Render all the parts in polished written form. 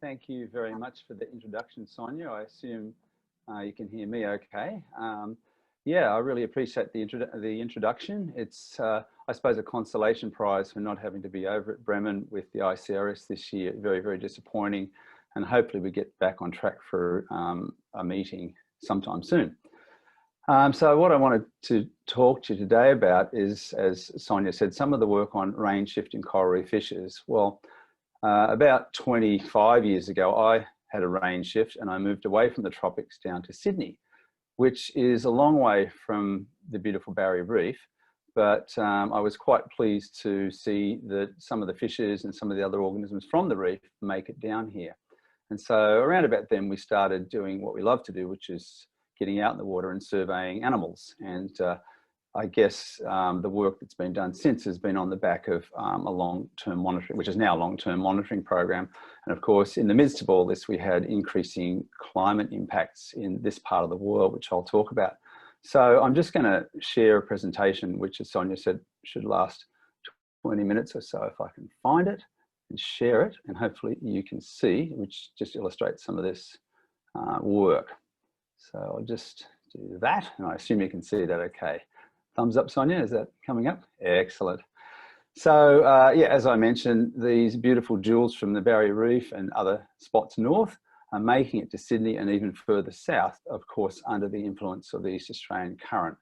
Thank you very much for the introduction, Sonia. I assume you can hear me okay. Yeah, I really appreciate the introduction. It's, I suppose, a consolation prize for not having to be over at Bremen with the ICRS this year. Very, very disappointing. And hopefully we get back on track for a meeting sometime soon. So what I wanted to talk to you today about is, as Sonia said, some of the work on range shifting coral reef fishes. Well, about 25 years ago, I had a range shift and I moved away from the tropics down to Sydney, which is a long way from the beautiful Barrier Reef. But I was quite pleased to see that some of the fishes and some of the other organisms from the reef make it down here. And so around about then, we started doing what we love to do, which is getting out in the water and surveying animals. And I guess the work that's been done since has been on the back of a long-term monitoring, which is now a long-term monitoring program. And of course, in the midst of all this, we had increasing climate impacts in this part of the world, which I'll talk about. So I'm just going to share a presentation, which, as Sonia said, should last 20 minutes or so if I can find it and share it. And hopefully you can see, which just illustrates some of this work. So I'll just do that, and I assume you can see that okay. Thumbs up, Sonia, is that coming up? Excellent. So yeah, as I mentioned, these beautiful jewels from the Barrier Reef and other spots north are making it to Sydney and even further south, of course, under the influence of the East Australian current.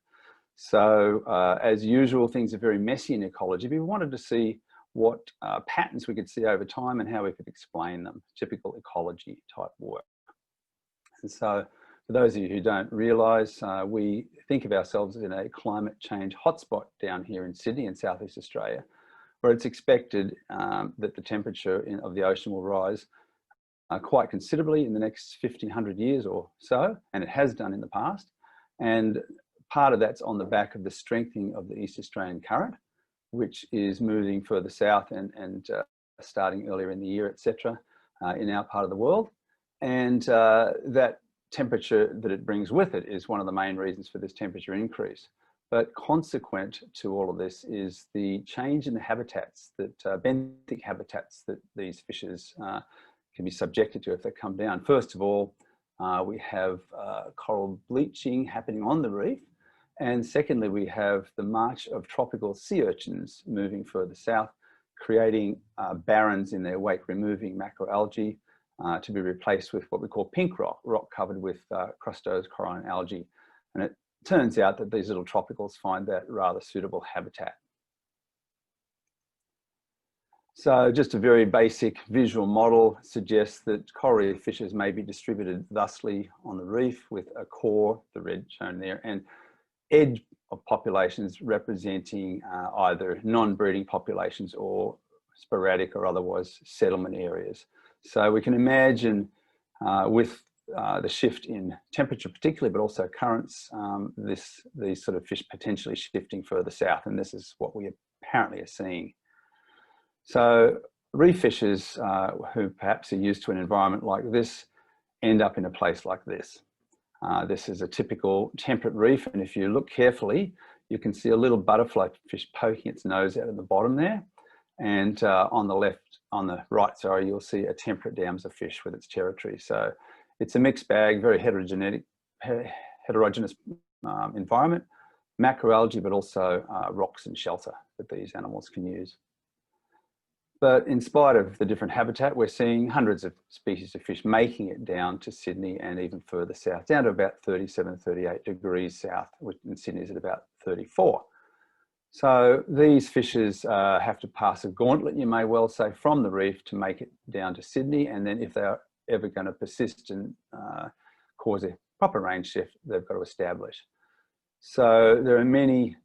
So as usual, things are very messy in ecology, but we wanted to see what patterns we could see over time and how we could explain them, typical ecology type work. And so for those of you who don't realise, we think of ourselves in a climate change hotspot down here in Sydney in Southeast Australia, where it's expected that the temperature of the ocean will rise quite considerably in the next 1,500 years or so, and it has done in the past. And part of that's on the back of the strengthening of the East Australian current, which is moving further south and starting earlier in the year, etc., in our part of the world. And that temperature that it brings with it is one of the main reasons for this temperature increase. But consequent to all of this is the change in the habitats, that benthic habitats that these fishes can be subjected to if they come down. First of all, we have coral bleaching happening on the reef. And secondly, we have the march of tropical sea urchins moving further south, creating barrens in their wake, removing macroalgae, to be replaced with what we call pink rock, rock covered with crustose coralline algae. And it turns out that these little tropicals find that rather suitable habitat. So just a very basic visual model suggests that coral reef fishes may be distributed thusly on the reef with a core, the red shown there, and edge of populations representing either non-breeding populations or sporadic or otherwise settlement areas. So we can imagine with the shift in temperature particularly, but also currents, these sort of fish potentially shifting further south, and this is what we apparently are seeing. So reef fishes who perhaps are used to an environment like this end up in a place like this. This is a typical temperate reef, and if you look carefully, you can see a little butterfly fish poking its nose out of the bottom there. And on the right, sorry, you'll see a temperate damselfish with its territory. So it's a mixed bag, very heterogeneous environment, macroalgae, but also rocks and shelter that these animals can use. But in spite of the different habitat, we're seeing hundreds of species of fish making it down to Sydney and even further south, down to about 37, 38 degrees south, which in Sydney is at about 34. So these fishes have to pass a gauntlet, you may well say, from the reef to make it down to Sydney. And then if they're ever going to persist and cause a proper range shift, they've got to establish. So there are many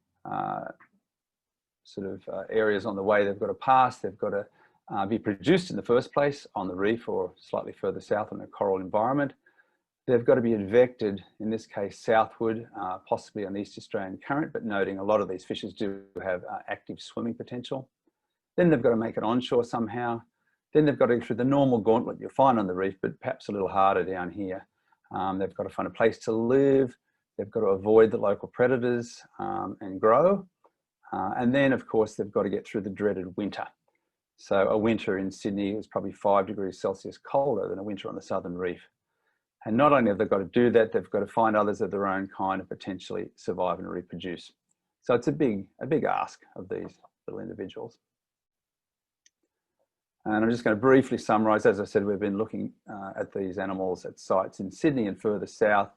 areas on the way they've got to pass. They've got to be produced in the first place on the reef or slightly further south in a coral environment. They've got to be advected, in this case, southward, possibly on the East Australian current, but noting a lot of these fishes do have active swimming potential. Then they've got to make it onshore somehow. Then they've got to go through the normal gauntlet you'll find on the reef, but perhaps a little harder down here. They've got to find a place to live. They've got to avoid the local predators and grow. And then, of course, they've got to get through the dreaded winter. So a winter in Sydney is probably 5 degrees Celsius colder than a winter on the southern reef. And not only have they got to do that, they've got to find others of their own kind and potentially survive and reproduce. So it's a big ask of these little individuals. And I'm just going to briefly summarise. As I said, we've been looking at these animals at sites in Sydney and further south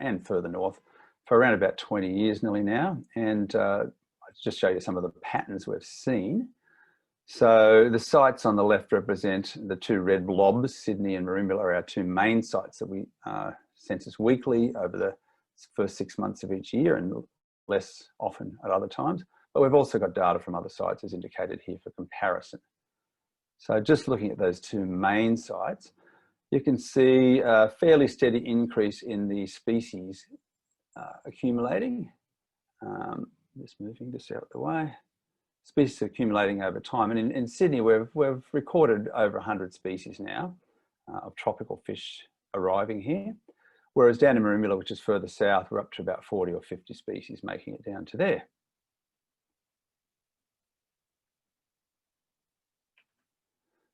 and further north for around about 20 years nearly now. And I'll just show you some of the patterns we've seen. So the sites on the left represent the two red blobs. Sydney and Merimbula are our two main sites that we census weekly over the first 6 months of each year and less often at other times. But we've also got data from other sites as indicated here for comparison. So just looking at those two main sites, you can see a fairly steady increase in the species accumulating. Just moving this out of the way. Species accumulating over time. And in Sydney, we've recorded over 100 species now of tropical fish arriving here. Whereas down in Merimbula, which is further south, we're up to about 40 or 50 species making it down to there.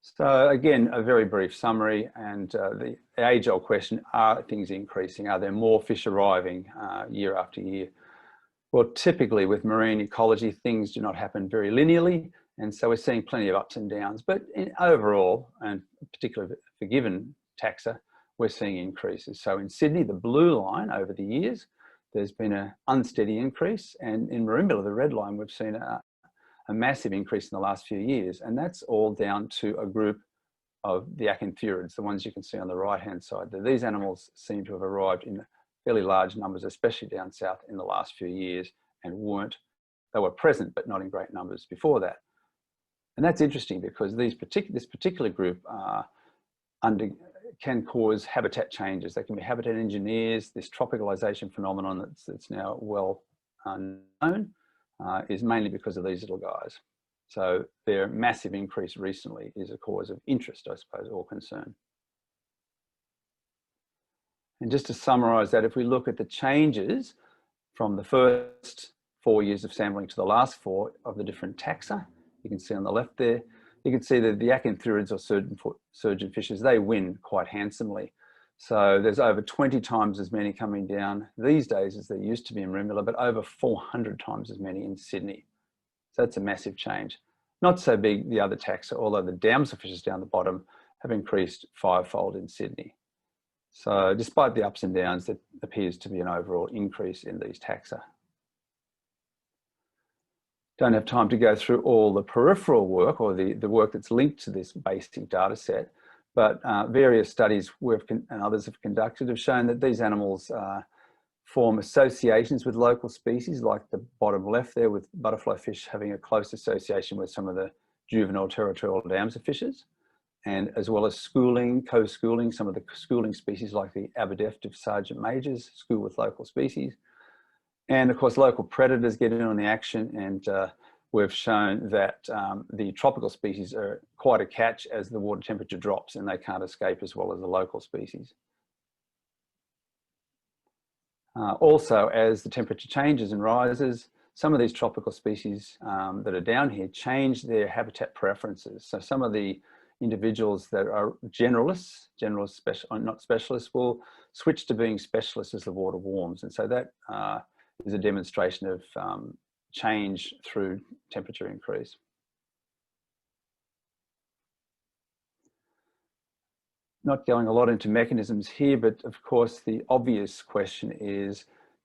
So again, a very brief summary, and the age-old question, are things increasing? Are there more fish arriving year after year? Well, typically with marine ecology, things do not happen very linearly, and so we're seeing plenty of ups and downs. But overall, and particularly for given taxa, we're seeing increases. So in Sydney, the blue line over the years, there's been an unsteady increase, and in Merimbula, the red line, we've seen a massive increase in the last few years, and that's all down to a group of the Acanthuridae, the ones you can see on the right-hand side. These animals seem to have arrived in fairly large numbers, especially down south in the last few years, and they were present, but not in great numbers before that. And that's interesting because this particular group can cause habitat changes. They can be habitat engineers. This tropicalization phenomenon that's now well known is mainly because of these little guys. So their massive increase recently is a cause of interest, I suppose, or concern. And just to summarize that, if we look at the changes from the first 4 years of sampling to the last 4 of the different taxa, you can see on the left there, you can see that the Acanthuridae or surgeonfishes, they win quite handsomely. So there's over 20 times as many coming down these days as there used to be in Merimbula, but over 400 times as many in Sydney. So that's a massive change. Not so big the other taxa, although the damselfishes down the bottom have increased 5-fold in Sydney. So despite the ups and downs, there appears to be an overall increase in these taxa. Don't have time to go through all the peripheral work or the work that's linked to this basic data set, but various studies and others have conducted have shown that these animals form associations with local species, like the bottom left there with butterfly fish having a close association with some of the juvenile territorial damselfishes, and as well as schooling, co-schooling, some of the schooling species like the aberdeftive sergeant majors school with local species. And of course, local predators get in on the action, and we've shown that the tropical species are quite a catch as the water temperature drops and they can't escape as well as the local species. Also, as the temperature changes and rises, some of these tropical species that are down here change their habitat preferences. So some of the individuals that are generalists, not specialists, will switch to being specialists as the water warms. And so that is a demonstration of change through temperature increase. Not going a lot into mechanisms here, but of course the obvious question is,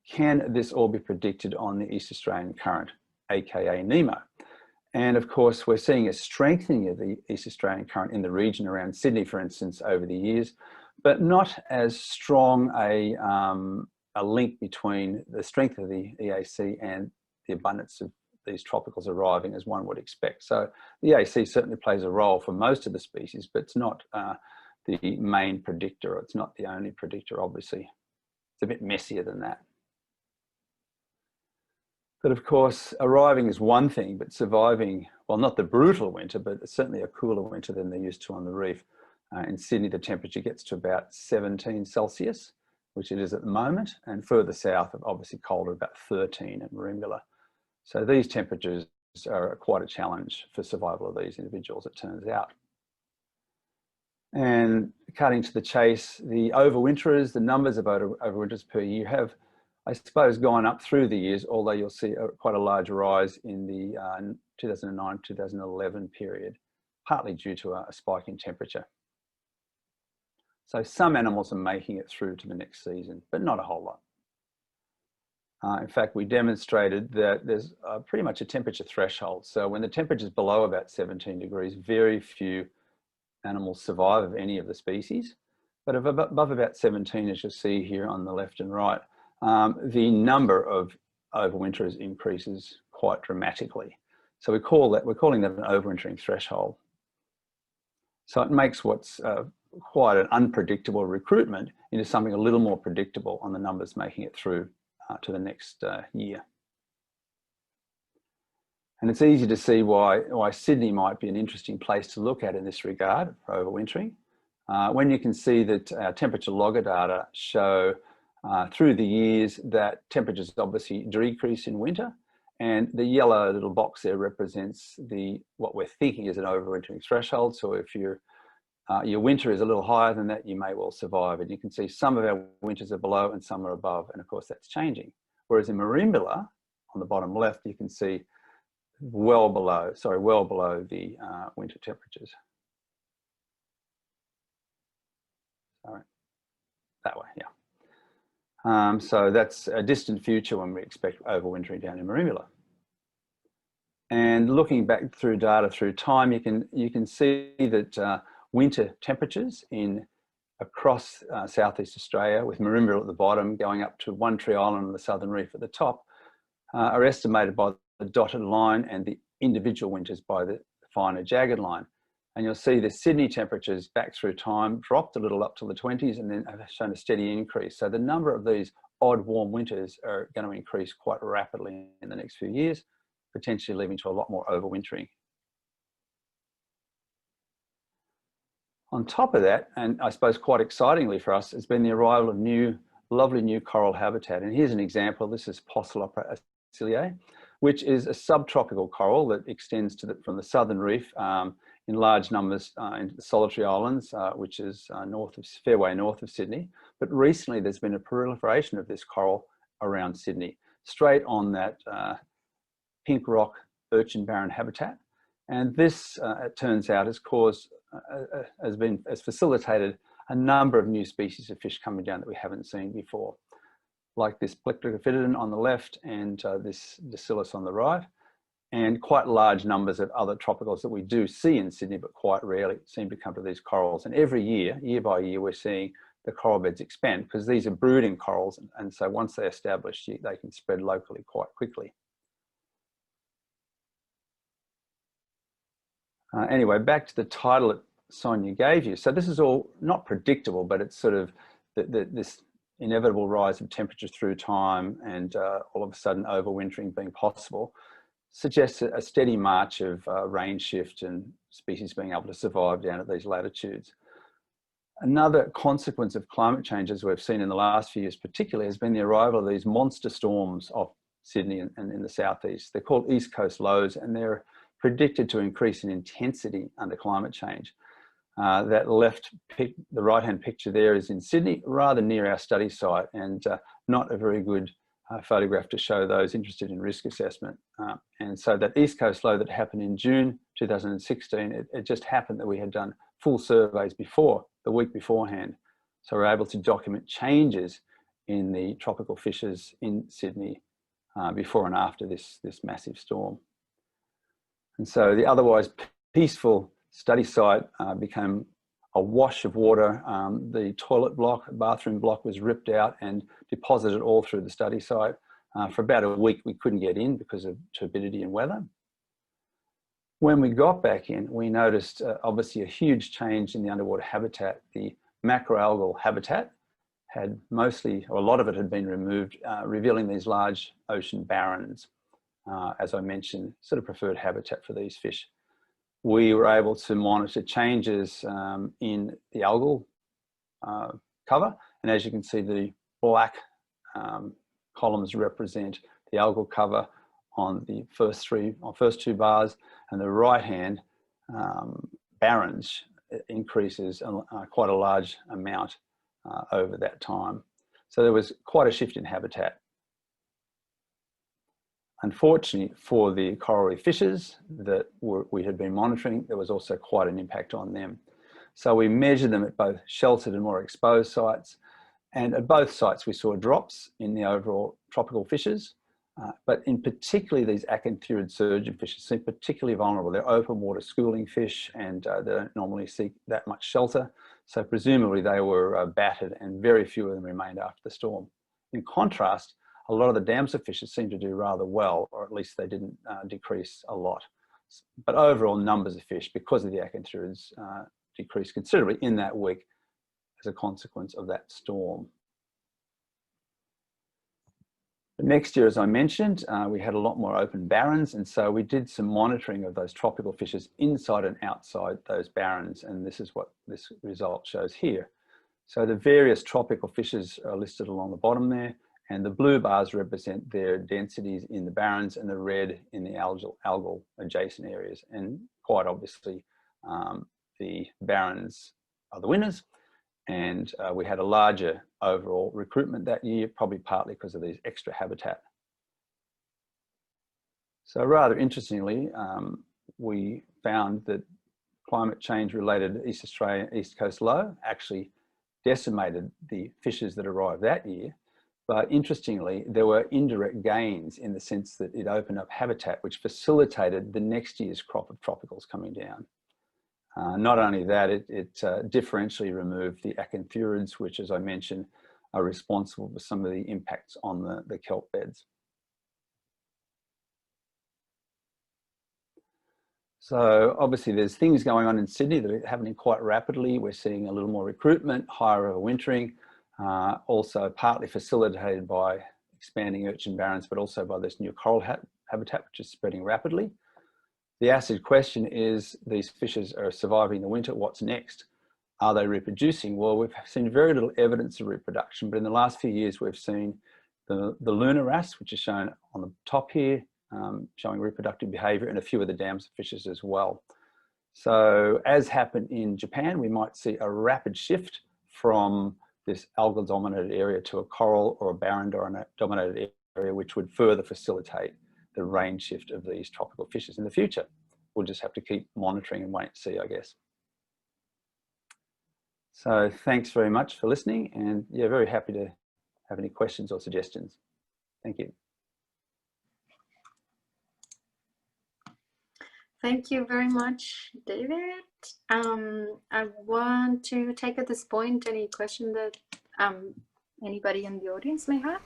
can this all be predicted on the East Australian current, aka Nemo? And of course, we're seeing a strengthening of the East Australian current in the region around Sydney, for instance, over the years, but not as strong a link between the strength of the EAC and the abundance of these tropicals arriving as one would expect. So the EAC certainly plays a role for most of the species, but it's not the main predictor. It's not the only predictor, obviously. It's a bit messier than that. But of course, arriving is one thing, but surviving, well, not the brutal winter, but certainly a cooler winter than they're used to on the reef. In Sydney, the temperature gets to about 17 Celsius, which it is at the moment, and further south, obviously colder, about 13 at Merimbula. So these temperatures are quite a challenge for survival of these individuals, it turns out. And cutting to the chase, the overwinterers, the numbers of overwinterers per year have, I suppose, gone up through the years, although you'll see quite a large rise in the 2009-2011 period, partly due to a spike in temperature. So some animals are making it through to the next season, but not a whole lot. In fact, we demonstrated that there's pretty much a temperature threshold. So when the temperature is below about 17 degrees, very few animals survive of any of the species. But above about 17, as you'll see here on the left and right, the number of overwinterers increases quite dramatically. So we're calling that an overwintering threshold. So it makes what's quite an unpredictable recruitment into something a little more predictable on the numbers making it through to the next year. And it's easy to see why Sydney might be an interesting place to look at in this regard for overwintering. When you can see that our temperature logger data show through the years that temperatures obviously decrease in winter, and the yellow little box there represents what we're thinking is an overwintering threshold. So if your winter is a little higher than that, you may well survive. And you can see some of our winters are below and some are above, and of course that's changing. Whereas in Merimbula, on the bottom left, you can see well below the winter temperatures. Sorry, that way, yeah. So that's a distant future when we expect overwintering down in Merimbula. And looking back through data through time, you can see that winter temperatures across Southeast Australia, with Merimbula at the bottom, going up to One Tree Island and the Southern Reef at the top, are estimated by the dotted line, and the individual winters by the finer jagged line. And you'll see the Sydney temperatures back through time dropped a little up to the 20s and then have shown a steady increase. So the number of these odd warm winters are going to increase quite rapidly in the next few years, potentially leading to a lot more overwintering. On top of that, and I suppose quite excitingly for us, has been the arrival of lovely new coral habitat. And here's an example. This is Pomacentridae, which is a subtropical coral that extends from the Southern Reef in large numbers into the Solitary Islands, which is fair way north of Sydney. But recently there's been a proliferation of this coral around Sydney, straight on that pink rock urchin barren habitat. And this, it turns out, has facilitated a number of new species of fish coming down that we haven't seen before, like this Plectrophytodon on the left and this Decilus on the right, and quite large numbers of other tropicals that we do see in Sydney, but quite rarely seem to come to these corals. And every year, year by year, we're seeing the coral beds expand because these are brooding corals. And so once they're established, they can spread locally quite quickly. Anyway, back to the title that Sonia gave you. So this is all not predictable, but it's sort of this inevitable rise of temperature through time and all of a sudden overwintering being possible suggests a steady march of range shift and species being able to survive down at these latitudes. Another consequence of climate change, as we've seen in the last few years particularly, has been the arrival of these monster storms off Sydney and in the southeast. They're called East Coast lows, and they're predicted to increase in intensity under climate change. The right-hand picture there is in Sydney, rather near our study site, and not a very good photograph to show those interested in risk assessment. And so that East Coast low that happened in June 2016, it just happened that we had done full surveys the week beforehand. So we're able to document changes in the tropical fishes in Sydney before and after this massive storm. And so the otherwise peaceful study site became a wash of water. The toilet block, bathroom block was ripped out and deposited all through the study site. For about a week, we couldn't get in because of turbidity and weather. When we got back in, we noticed obviously a huge change in the underwater habitat. The macroalgal habitat had mostly, or a lot of it had been removed, revealing these large ocean barrens. As I mentioned, sort of preferred habitat for these fish. We were able to monitor changes in the algal cover. And as you can see, the black columns represent the algal cover on the first two bars, and the right hand barrens increases quite a large amount over that time. So there was quite a shift in habitat. Unfortunately for the coral reef fishes that we had been monitoring, there was also quite an impact on them. So we measured them at both sheltered and more exposed sites. And at both sites, we saw drops in the overall tropical fishes, but in particularly these Acanthuridae surgeonfishes seem particularly vulnerable. They're open water schooling fish, and they don't normally seek that much shelter. So presumably they were battered, and very few of them remained after the storm. In contrast, a lot of the damselfishes seemed to do rather well, or at least they didn't decrease a lot. But overall numbers of fish, because of the Acanthuridaes, decreased considerably in that week as a consequence of that storm. The next year, as I mentioned, we had a lot more open barrens, and so we did some monitoring of those tropical fishes inside and outside those barrens, and this is what this result shows here. So the various tropical fishes are listed along the bottom there, and the blue bars represent their densities in the barrens, and the red in the algal adjacent areas. And quite obviously, the barrens are the winners. And we had a larger overall recruitment that year, probably partly because of these extra habitat. So rather interestingly, we found that climate change related East Australian East Coast low actually decimated the fishes that arrived that year. But interestingly, there were indirect gains in the sense that it opened up habitat, which facilitated the next year's crop of tropicals coming down. Not only that, it differentially removed the Acanthuridaes, which, as I mentioned, are responsible for some of the impacts on the kelp beds. So obviously there's things going on in Sydney that are happening quite rapidly. We're seeing a little more recruitment, higher overwintering, also partly facilitated by expanding urchin barrens, but also by this new coral habitat, which is spreading rapidly. The acid question is, these fishes are surviving the winter, what's next? Are they reproducing? Well, we've seen very little evidence of reproduction, but in the last few years, we've seen the lunar wrasse, which is shown on the top here, showing reproductive behavior, and a few of the damselfishes as well. So as happened in Japan, we might see a rapid shift from this algal-dominated area to a coral or a barren-dominated area, which would further facilitate the range shift of these tropical fishes in the future. We'll just have to keep monitoring and wait to see, I guess. So thanks very much for listening, and yeah, very happy to have any questions or suggestions. Thank you. Thank you very much, David. I want to take at this point any question that anybody in the audience may have.